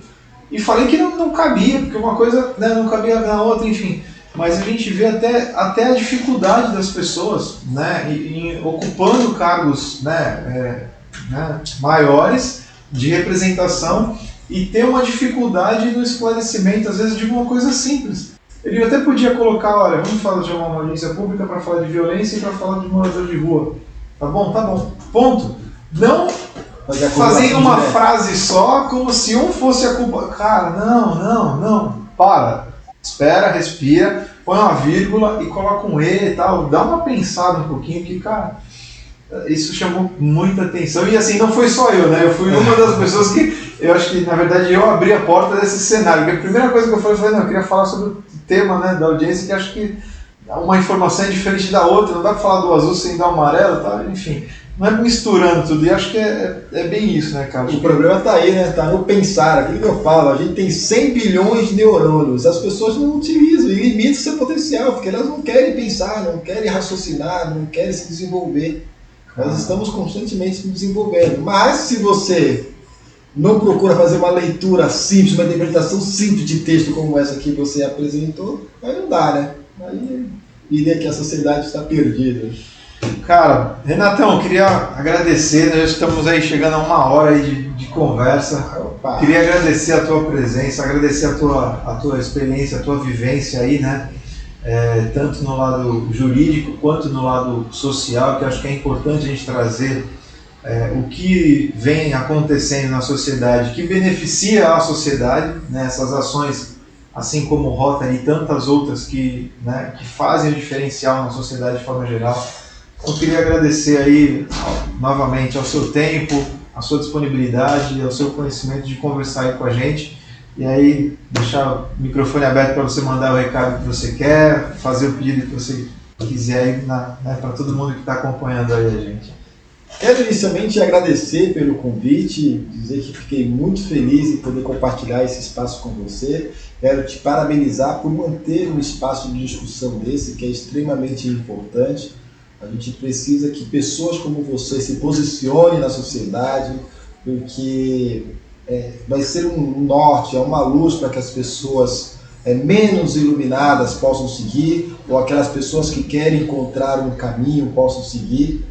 E falei que não cabia, porque uma coisa, né, não cabia na outra, enfim. Mas a gente vê até a dificuldade das pessoas, né, em ocupando cargos, né, maiores de representação e ter uma dificuldade no esclarecimento, às vezes, de uma coisa simples. Ele até podia colocar, olha, vamos falar de uma audiência pública para falar de violência e para falar de morador de rua. Tá bom, ponto. Não fazer uma frase só como se um fosse a culpa. Cara, não, para. Espera, respira, põe uma vírgula e coloca um E e tal. Dá uma pensada um pouquinho, que, cara, isso chamou muita atenção. E assim, não foi só eu, né? Eu fui uma das pessoas que, eu acho que, na verdade, eu abri a porta desse cenário. Porque a primeira coisa que eu falei, não, eu queria falar sobre o tema, né, da audiência, que acho que uma informação é diferente da outra. Não dá para falar do azul sem dar o amarelo, tá? Enfim. Não é misturando tudo, e acho que é bem isso, né, cara? O problema está aí, né? Está no pensar, aquilo que eu falo, a gente tem 100 bilhões de neurônios, as pessoas não utilizam e limitam seu potencial, porque elas não querem pensar, não querem raciocinar, não querem se desenvolver. Nós estamos constantemente nos desenvolvendo, mas se você não procura fazer uma leitura simples, uma interpretação simples de texto como essa que você apresentou, aí não dá, né? Aí diria que a sociedade está perdida. Cara, Renatão, eu queria agradecer, né? Já estamos aí chegando a 1 hora aí de conversa. Opa. Queria agradecer a tua presença, agradecer a tua experiência, a tua vivência aí, né? Tanto no lado jurídico quanto no lado social, que eu acho que é importante a gente trazer o que vem acontecendo na sociedade, que beneficia a sociedade, né? Essas ações, assim como o Rotary e tantas outras que fazem o diferencial na sociedade de forma geral. Eu queria agradecer aí novamente ao seu tempo, a sua disponibilidade, ao seu conhecimento de conversar aí com a gente. E aí deixar o microfone aberto para você mandar o recado que você quer, fazer o pedido que você quiser aí, para todo mundo que está acompanhando aí a gente. Quero inicialmente agradecer pelo convite, dizer que fiquei muito feliz em poder compartilhar esse espaço com você. Quero te parabenizar por manter um espaço de discussão desse, que é extremamente importante. A gente precisa que pessoas como você se posicionem na sociedade, porque vai ser um norte, uma luz para que as pessoas menos iluminadas possam seguir, ou aquelas pessoas que querem encontrar um caminho possam seguir.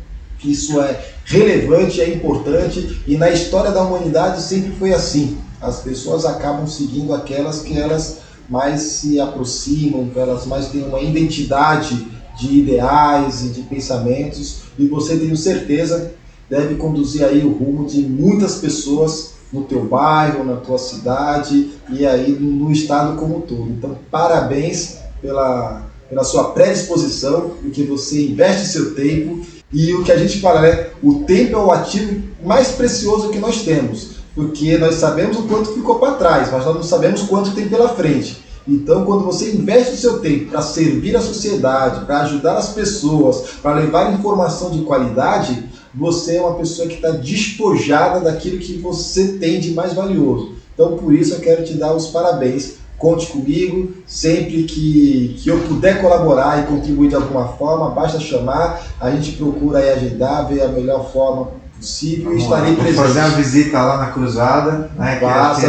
Isso é relevante, é importante, e na história da humanidade sempre foi assim. As pessoas acabam seguindo aquelas que elas mais se aproximam, que elas mais têm uma identidade de ideais e de pensamentos, e você, tenho certeza, deve conduzir aí o rumo de muitas pessoas no teu bairro, na tua cidade e aí no estado como um todo. Então, parabéns pela sua predisposição, porque você investe seu tempo e o que a gente fala, né? O tempo é o ativo mais precioso que nós temos, porque nós sabemos o quanto ficou para trás, mas nós não sabemos quanto tem pela frente. Então, quando você investe o seu tempo para servir a sociedade, para ajudar as pessoas, para levar informação de qualidade, você é uma pessoa que está despojada daquilo que você tem de mais valioso. Então, por isso eu quero te dar os parabéns. Conte comigo, sempre que eu puder colaborar e contribuir de alguma forma, basta chamar, a gente procura aí agendar, ver a melhor forma possível e estarei presente. Vamos fazer uma visita lá na Cruzada, né?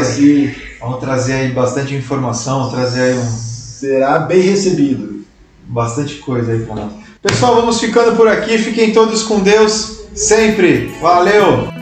Sim. Vamos trazer aí bastante informação, trazer aí Será bem recebido. Bastante coisa aí, Renato. Pessoal, vamos ficando por aqui, fiquem todos com Deus, sempre. Valeu!